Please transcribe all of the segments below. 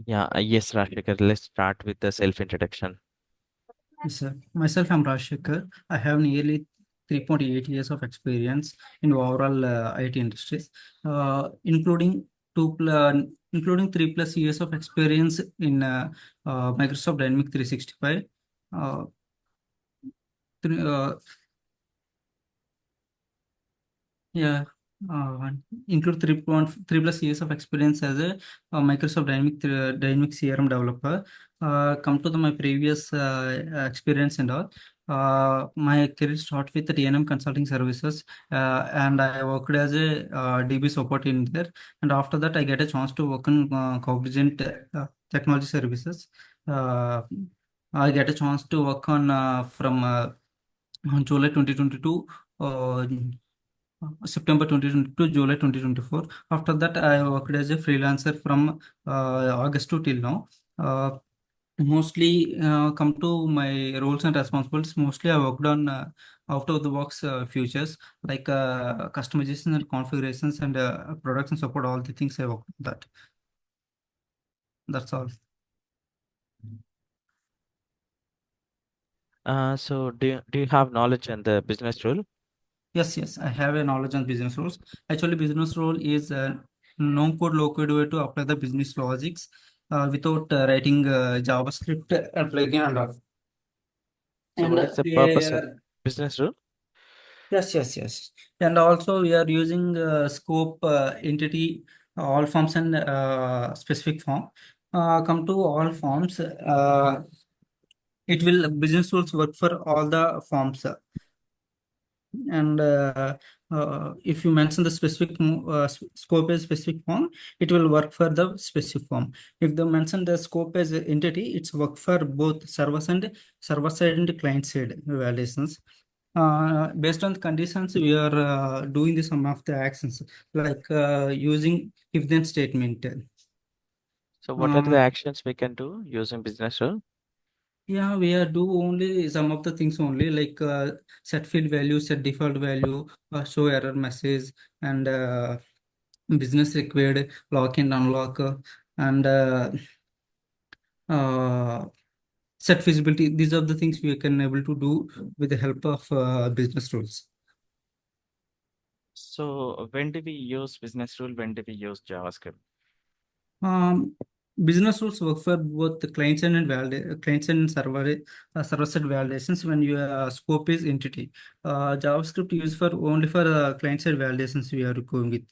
Yes, Rashikar, let's start with the self-introduction. Yes, sir. Myself, I'm Rajasekhar. I have nearly 3.8 years of experience in overall IT industries, including including 3+ years of experience in Microsoft Dynamics 365. Uh, three, uh, Yeah, uh, include 3+ years of experience as a Microsoft Dynamics CRM developer. Come to my previous experience and all. My career started with the DNM Consulting Services, and I worked as a DB support in there. And after that, I get a chance to work in Cognizant Technology Services. Uh, I get a chance to work on July 2022. September 2022 July 2024. After that, I worked as a freelancer from August to till now. Uh, Mostly come to my roles and responsibilities. Mostly I worked on out of the box features like customization and configurations and production support. All the things I worked on that. That's all. So do you have knowledge in the business rule? Yes, yes, I have a knowledge on business rules. Actually, business rule is a no-code, low-code way to apply the business logics without writing JavaScript and plugin and all. So And what is the they purpose of business rule? yes, yes, yes. And also we are using scope, entity, all forms and specific form. Come to all forms. It will business rules work for all the forms. And if you mention the scope as specific form, it will work for the specific form. If they mention the scope as a entity, it's work for both server side and client side validations. Based on the conditions, we are doing the some of the actions like using if then statement. So what are the uh, actions we can do using business rule? yeah, we are do only some of the things only like set field value, set default value, show error message, and business required lock and unlock, and uh, set feasibility. These are the things we can able to do with the help of business rules. So when do we use business rule? When do we use JavaScript? Um, Business rules work for both the client side and server side validations when your scope is entity. JavaScript used for only for client side validations we are going with.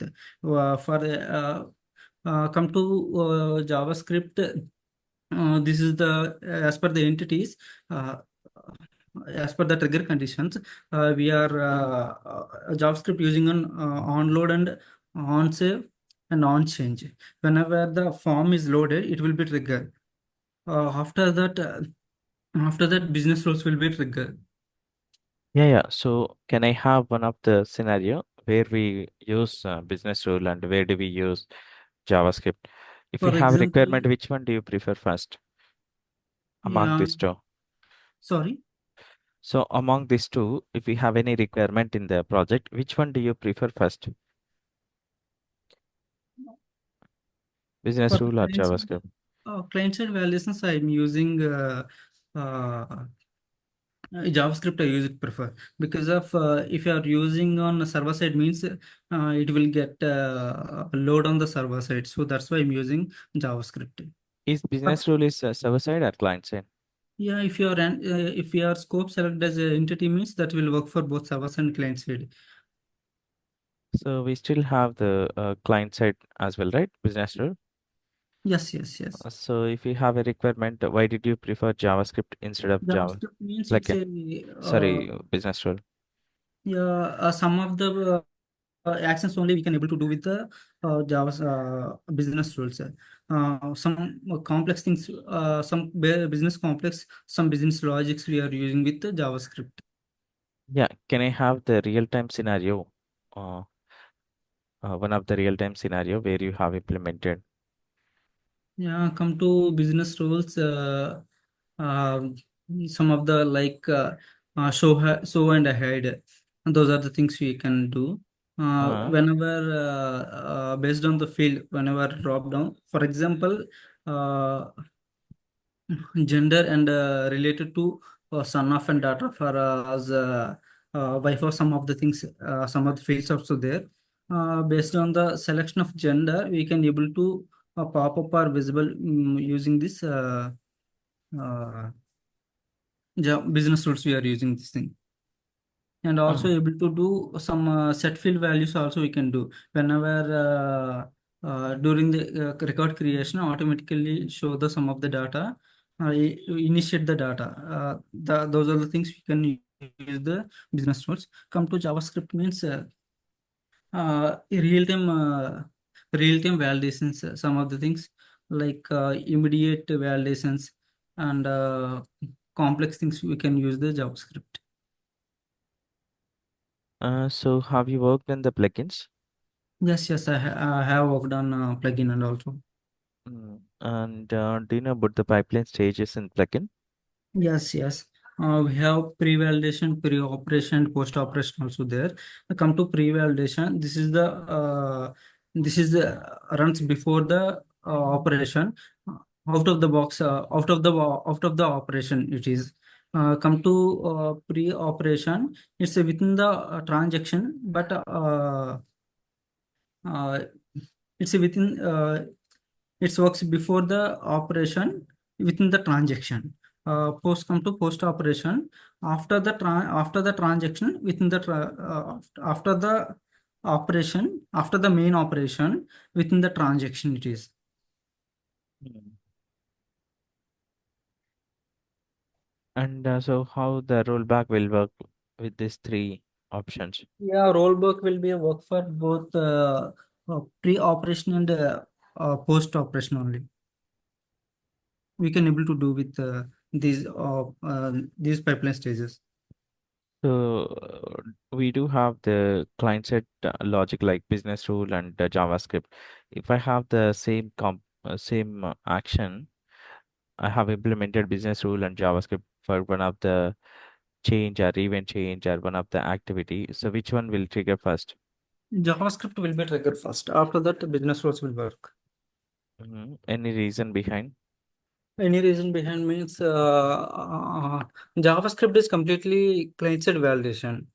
For come to JavaScript, this is the as per the entities. Uh, as per the trigger conditions, we are JavaScript using on load and on save and on change. Whenever the form is loaded, it will be triggered. After that, business rules will be triggered. Yeah. So can I have one of the scenario where we use business rule and where do we use JavaScript? If we For have a example, requirement, which one do you prefer first among yeah, these two? sorry. So among these two, if we have any requirement in the project, which one do you prefer first? For Business the rule or JavaScript? client side validations, I'm using uh, JavaScript. I use it prefer because of if you are using on server side means it will get load on the server side. So that's why I'm using JavaScript. Is But business rule is server side or client side? yeah, if your scope select as an entity means that will work for both servers and client side. So we still have the client side as well, right? Business rule. Yes, yes, yes. So if you have a requirement, why did you prefer JavaScript instead of Java? JavaScript means Like, it's a, a sorry, business rule. yeah, some of the actions only we can able to do with the Java business rules. Some complex things, business complex, some business logics we are using with the JavaScript. Yeah, can I have the real-time scenario? Uh, One of the real-time scenario where you have implemented. Yeah, come to business rules. Uh, some of the like show and hide. Those are the things we can do. Uh, Whenever based on the field, whenever drop down. For example, uh, gender and related to son of and daughter for as wife or some of the things, some of the fields also there. Based on the selection of gender, we can able to pop up or visible using this business rules. We are using this thing, and also Oh, able to do some set field values also we can do whenever during the record creation automatically show the some of the data, initiate the data, those are the things we can use the business rules. Come to JavaScript means real time validations, some of the things like immediate validations and complex things we can use the JavaScript. so have you worked in the plugins? Yes, yes, I have worked on plugin and also. And do you know about the pipeline stages in plugin? Yes, yes. We have pre-validation, pre-operation, post-operation also there. Come to pre-validation. This is the runs before the operation. Out of the box, out of the operation. It is come to pre-operation. It's within the transaction, but uh, it's within it works before the operation within the transaction. Post come to post operation after the transaction within the after the operation, after the main operation within the transaction it is. Mm. And so how the rollback will work with these three options? Yeah, rollback will be a work for both pre-operation and post-operation only. We can able to do with these pipeline stages. So we do have the client side logic like business rule and JavaScript. If I have the same action, I have implemented business rule and JavaScript for one of the change or event change or one of the activity. So which one will trigger first? JavaScript will be triggered first. After that, business rules will work. Any reason behind? Any reason behind means JavaScript is completely client-side validation.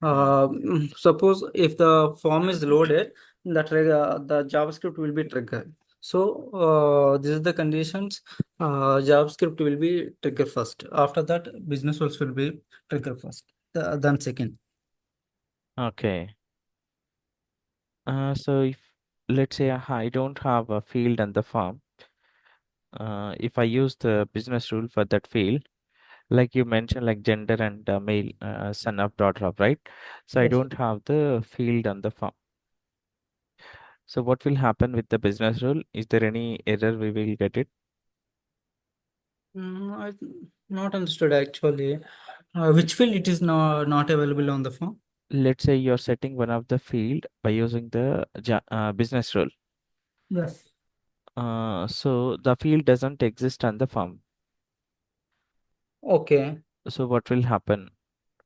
Mm. Suppose if the form is loaded, the JavaScript will be triggered. So this is the conditions. JavaScript will be triggered first. After that, business rules will be triggered first. Then second. Okay. So if let's say I don't have a field on the form, if I use the business rule for that field, like you mentioned, like gender and male, son of, daughter of, right? So I Yes. don't have the field on the form. So what will happen with the business rule? Is there any error we will get it? I not understood actually. Which field it is not available on the form? Let's say you're setting one of the field by using the business rule. Yes. So the field doesn't exist on the form. Okay. So what will happen?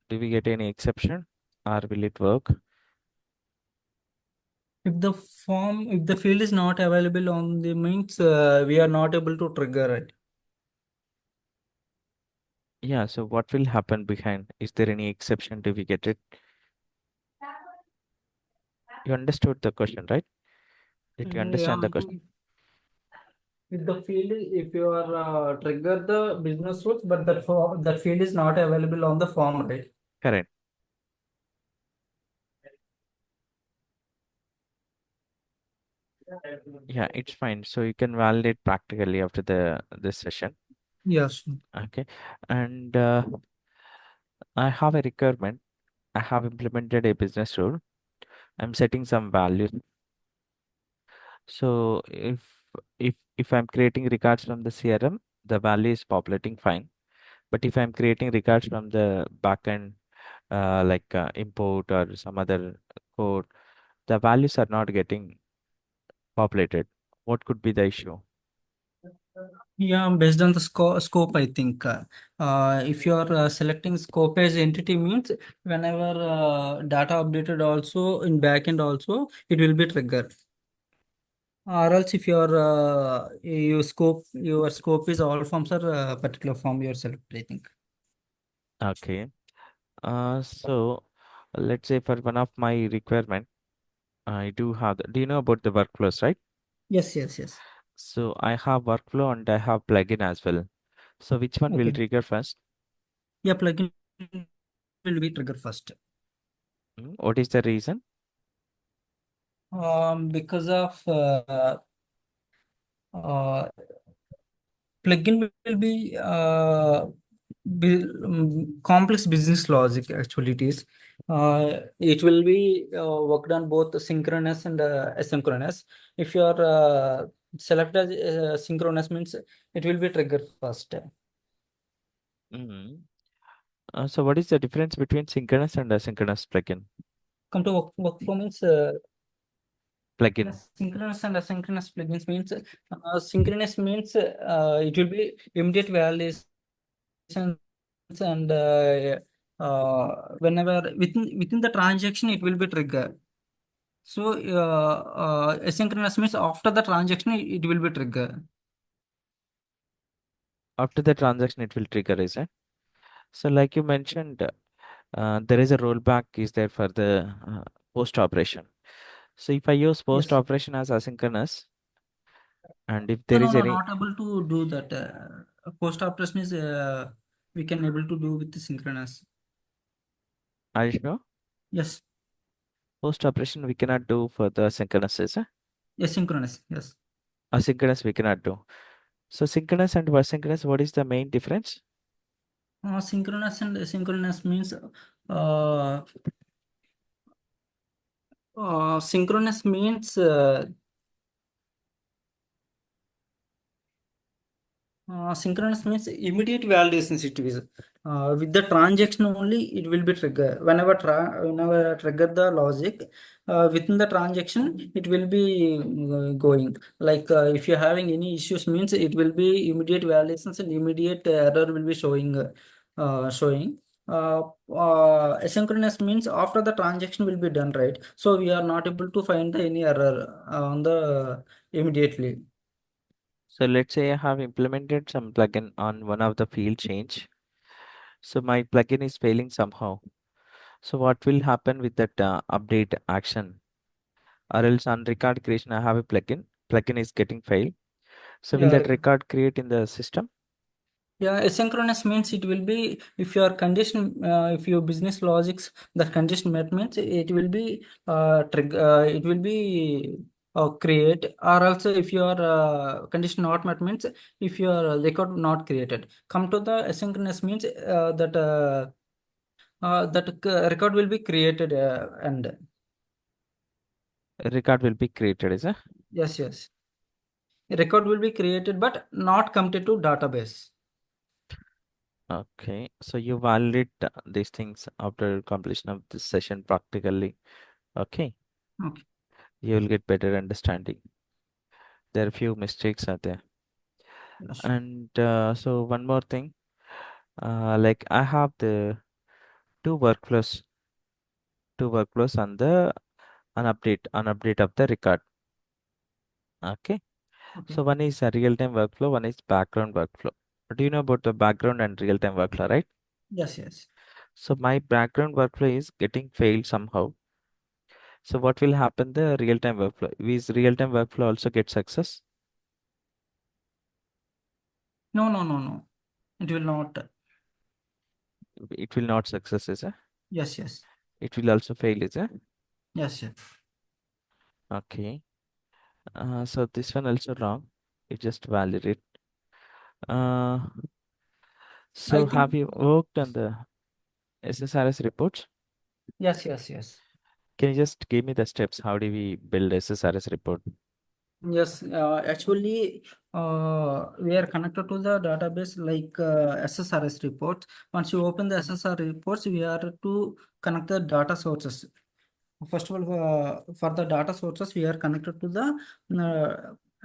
Do we get any exception or will it work? If the field is not available on the means, we are not able to trigger it. Yeah, so what will happen behind? Is there any exception? Do we get it? You understood the question, right? Did you Yeah. understand the question? If you are trigger the business rules, but that field is not available on the form, right? Correct. Yeah, it's fine. So you can validate practically after the this session. Yes. Okay. And I have a requirement. I have implemented a business rule. I'm setting some values. So if I'm creating records from the CRM, the value is populating fine. But if I'm creating records from the backend, like import or some other code, the values are not getting populated. What could be the issue? Yeah, based on the scope, I think. If you are selecting scope as entity means whenever data updated also in backend also, it will be triggered. Or else if your scope is all forms or particular form yourself, I think. Okay. So let's say for one of my requirement, I do have do you know about the workflows, right? Yes, yes, yes. So I have workflow and I have plugin as well. So which one will Okay. trigger first? Yeah, plugin will be trigger first. What is the reason? Because of uh, plugin will be complex business logic. Actually, it will be worked on both synchronous and asynchronous. If you are selected synchronous means it will be triggered first. Mm. So what is the difference between synchronous and asynchronous plugin? Come to workflow means Plugin. synchronous and asynchronous plugins means synchronous means it will be immediate validations and whenever within the transaction it will be triggered. So asynchronous means after the transaction it will be triggered. After the transaction, it will trigger, is it? So like you mentioned, there is a rollback is there for the post operation. So if I use post Yes. operation as asynchronous, and if No, there no, is no, any, not able to do that. Post operation is we can able to do with the synchronous. are you sure? Yes. Post operation we cannot do for the synchronous, is it? Asynchronous. Yes. Asynchronous we cannot do. So synchronous and asynchronous, what is the main difference? Synchronous and asynchronous means synchronous means synchronous means immediate validation situation. With the transaction only, it will be trigger. Whenever trigger the logic, within the transaction, it will be going. Like if you're having any issues, means it will be immediate validations and immediate error will be showing. Asynchronous means after the transaction will be done, right? So we are not able to find any error on the immediately. So let's say I have implemented some plugin on one of the field change. So my plugin is failing somehow. So what will happen with that update action? Or else on record creation, I have a plugin is getting failed. So will Yeah. that record create in the system? Yeah, asynchronous means it will be if your condition, if your business logics, the condition met means it will be it will be create, or also if your condition not met means if your record not created. Come to the asynchronous means record will be created and A record will be created, is it? yes, yes, record will be created but not committed to database. Okay. So you validate these things after completion of this session practically. Okay. Okay. You will get better understanding. There are few mistakes are there. Yes. And so one more thing, like I have the two workflows, two workflows on the on update of the record. Okay. Okay. So one is a real-time workflow, one is background workflow. Do you know about the background and real-time workflow, right? Yes, yes. So my background workflow is getting failed somehow. So what will happen the real-time workflow? Is real-time workflow also get success? No, no, no, no. It will not. It will not success, is it? Yes, yes, It will also fail, is it? yes, yes. Okay. So this one also wrong. You just validate. Uh, I so think have you worked on the SSRS reports? yes, yes, yes. Can you just give me the steps? How do we build SSRS report? Yes, actually, we are connected to the database like SSRS reports. Once you open the SSR reports, we are to connect the data sources. First of all, for the data sources, we are connected to the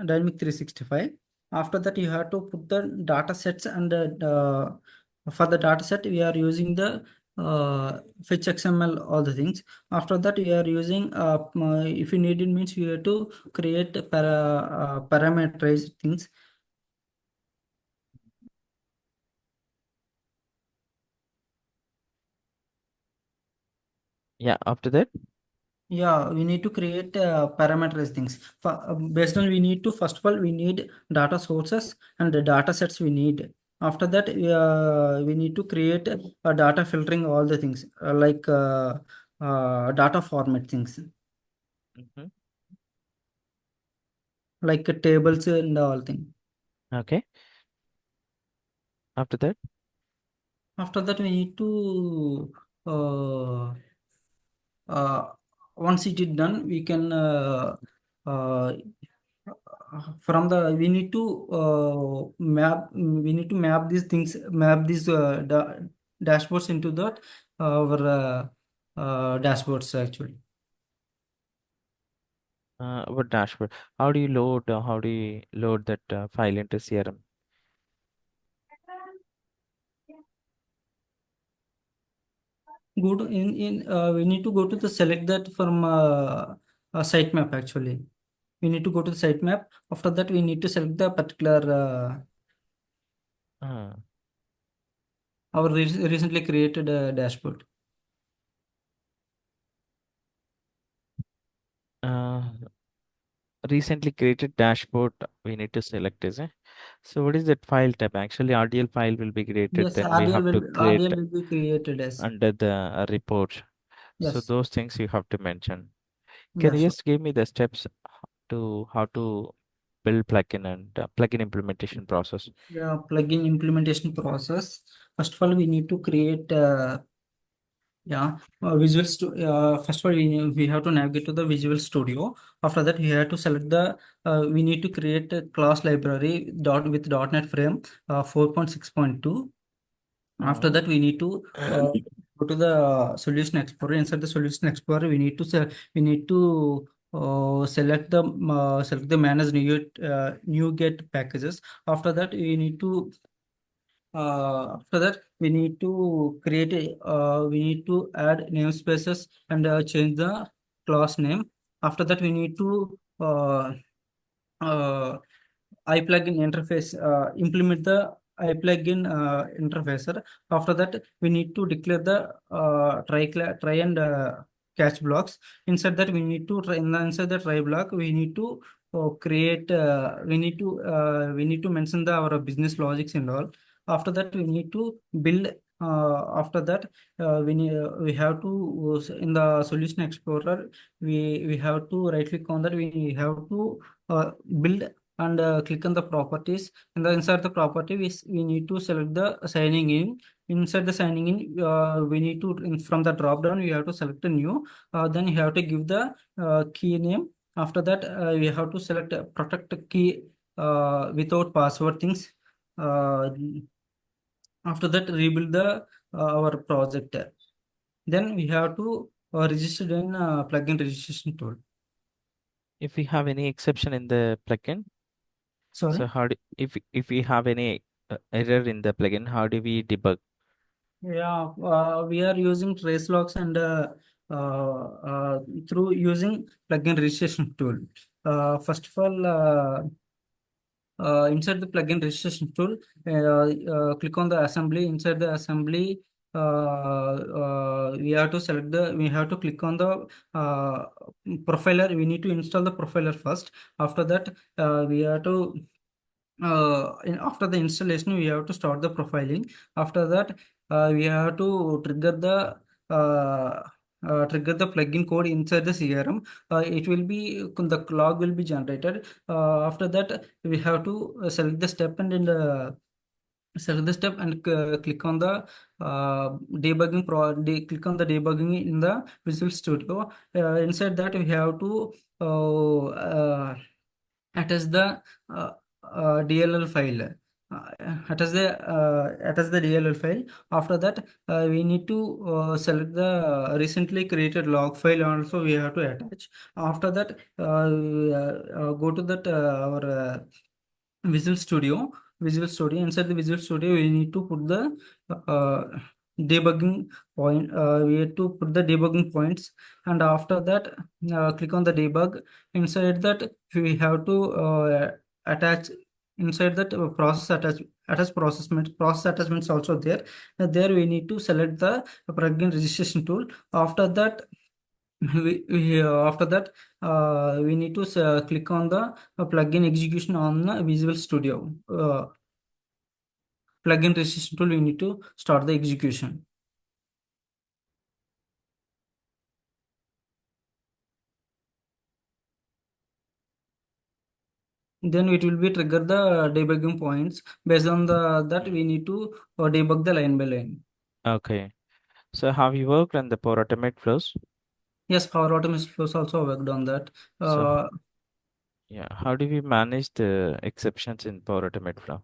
Dynamic 365. After that, you have to put the data sets and for the data set, we are using the fetch XML, all the things. After that, we are using if you need it means you have to create parameterized things. Yeah, after that. Yeah, we need to create parameterized things. Based on we need to first of all we need data sources and the data sets we need. After that, we need to create a data filtering all the things data format things Hmm. like tables and all things. Okay. After that. After that, we need to uh, once it is done, we can uh, from the we need to map these things, map these dashboards into that our dashboards actually. What dashboard? How do you load that file into CRM? Go to in we need to go to the select that from sitemap actually. We need to go to the sitemap. After that, we need to select the particular Uh, our recently created dashboard. uh, Recently created dashboard we need to select, is it? So what is that file type? Actually, RDL file will be created, Yes, then we RDL have to will create RDL will be created as under the report. So yes. those things you have to mention. Can Yes. you just give me the steps to how to build plugin and plugin implementation process? Yeah, plugin implementation process. First of all, we need to create Visual first of all, we have to navigate to the Visual Studio. After that, we have to select the we need to create a class library with .NET Frame 4.6.2. After Mm. that, we need to go to the Solution Explorer. Inside the Solution Explorer, we need to select the manage new get packages. After that, after that, we need to add namespaces and change the class name. After that, we need to uh, iPlugin interface, implement the iPlugin interfacer. After that, we need to declare the try and catch blocks. Inside that, inside the try block, we need to create. We need to mention our business logics and all. After that, we need to build. After that, we have to in the Solution Explorer. We have to right click on that. We have to build and click on the properties. And inside the property, we need to select the signing in. Inside the signing in, we need to from the drop down, we have to select a new. Then you have to give the key name. After that, we have to select protect the key without password things. Uh, After that, rebuild the our project. Then we have to register in plugin registration tool. If we have any exception in the plugin, Sorry. so if we have any error in the plugin, how do we debug? Yeah, we are using trace logs and through using plugin registration tool. First of all, inside the plugin registration tool, click on the assembly. Inside the assembly, we have to click on the profiler. We need to install the profiler first. After that, we have to after the installation we have to start the profiling. After that, we have to trigger the plugin code inside the CRM. It will be the log will be generated. After that, we have to select the step and in the select the step and click on the click on the debugging in the Visual Studio. Inside that, we have to attach the uh, DLL file. Attach the DLL file. After that, we need to select the recently created log file. Also, we have to attach. After that, go to that our Visual Studio. Visual Studio. Inside the Visual Studio, we need to put the uh, debugging point. We have to put the debugging points, and after that, click on the debug. Inside that, we have to attach. Inside that, attach process attachments also there. There we need to select the plugin registration tool. After that, after that, we need to click on the plugin execution on Visual Studio. Plugin registration tool, we need to start the execution. Then it will be trigger the debugging points. Based on the that, we need to debug the line by line. Okay. So have you worked on the Power Automate flows? Yes, Power Automation Flows also worked on that. So Uh, yeah, how do we manage the exceptions in Power Automate flow?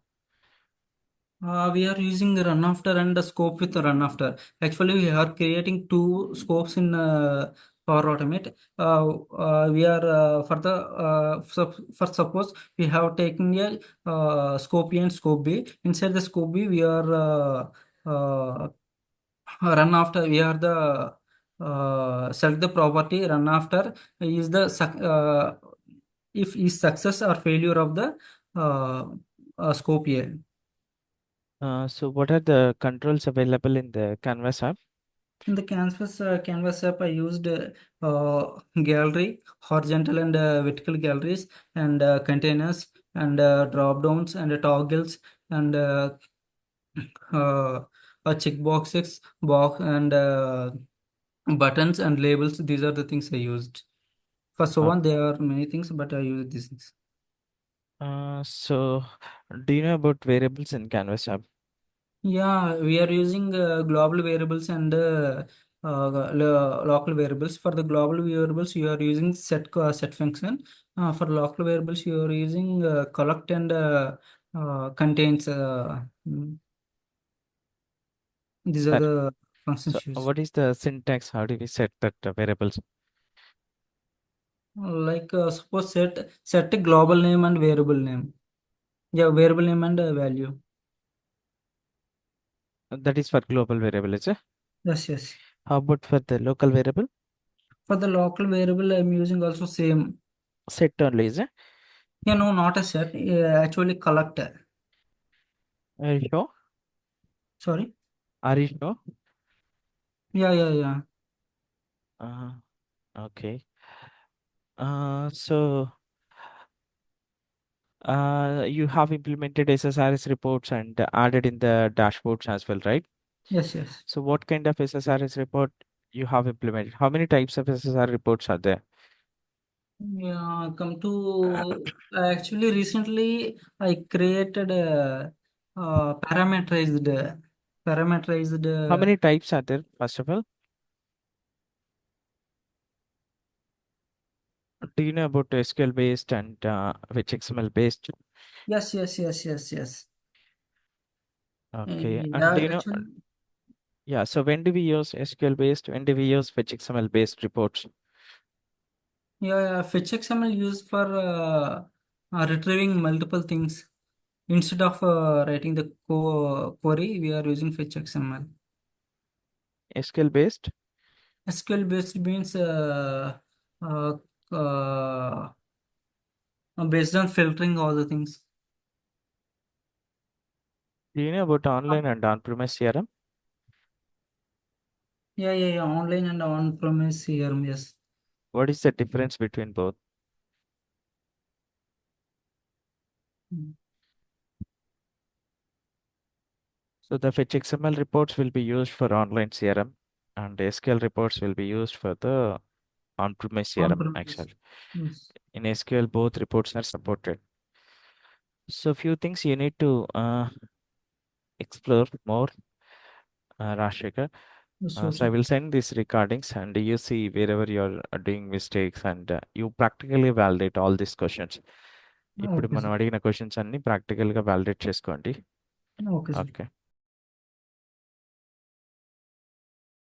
we are using run after and the scope with run after. Actually, we are creating two scopes in Power Automate. We are for suppose we have taken a scope A and scope B. Inside the scope B, we are run after. We are the select the property run after is the if is success or failure of the uh, scope A. So what are the controls available in the Canvas app? In the Canvas app, I used gallery, horizontal and vertical galleries, and containers, and drop downs, and toggles, and uh, checkboxes, box, and buttons and labels. These are the things I used. For so Uh, on, there are many things, but I use these things. so do you know about variables in Canvas app? Yeah, we are using global variables and local variables. For the global variables, you are using set function. For local variables, you are using collect and contains. These are Sir, the so functions used. what is the syntax? How do we set that variables? Like suppose set a global name and variable name. Yeah, variable name and value. That is for global variable, is it? Yes, yes. How about for the local variable? For the local variable, I'm using also same. Set only, is it? Yeah, no, not a set. Actually, collect. Are you sure? Sorry. Are you sure? Yeah, yeah, yeah. Uh, okay. So you have implemented SSRS reports and added in the dashboards as well, right? Yes, yes. So what kind of SSRS report you have implemented? How many types of SSR reports are there? Yeah, come to actually recently I created a, parameterized. How many types are there, first of all? Do you know about SQL based and which XML based? Yes, yes, yes, yes, yes. Okay. And do Yeah, you know, actually, yeah, so when do we use SQL based? When do we use fetch XML based reports? yeah, yeah. Fetch XML used for retrieving multiple things. Instead of writing the query, we are using fetch XML. SQL based? SQL based means uh, uh, based on filtering all the things. Do you know about online and on-premise CRM? Yeah, yeah, yeah. Online and on-premise CRM, yes. What is the difference between both? Mm. So the fetch XML reports will be used for online CRM and SQL reports will be used for the on-premise CRM On-premise. actually. Yes. In SQL, both reports are supported. So few things you need to explore more, Rashika. So, So I so. will send these recordings and you see wherever you're doing mistakes and you practically validate all these questions. ఇప్పుడు Okay, మనం sir. అడిగిన questions అన్ని practical గా validate చేసుకోండి. Okay, sir. Okay.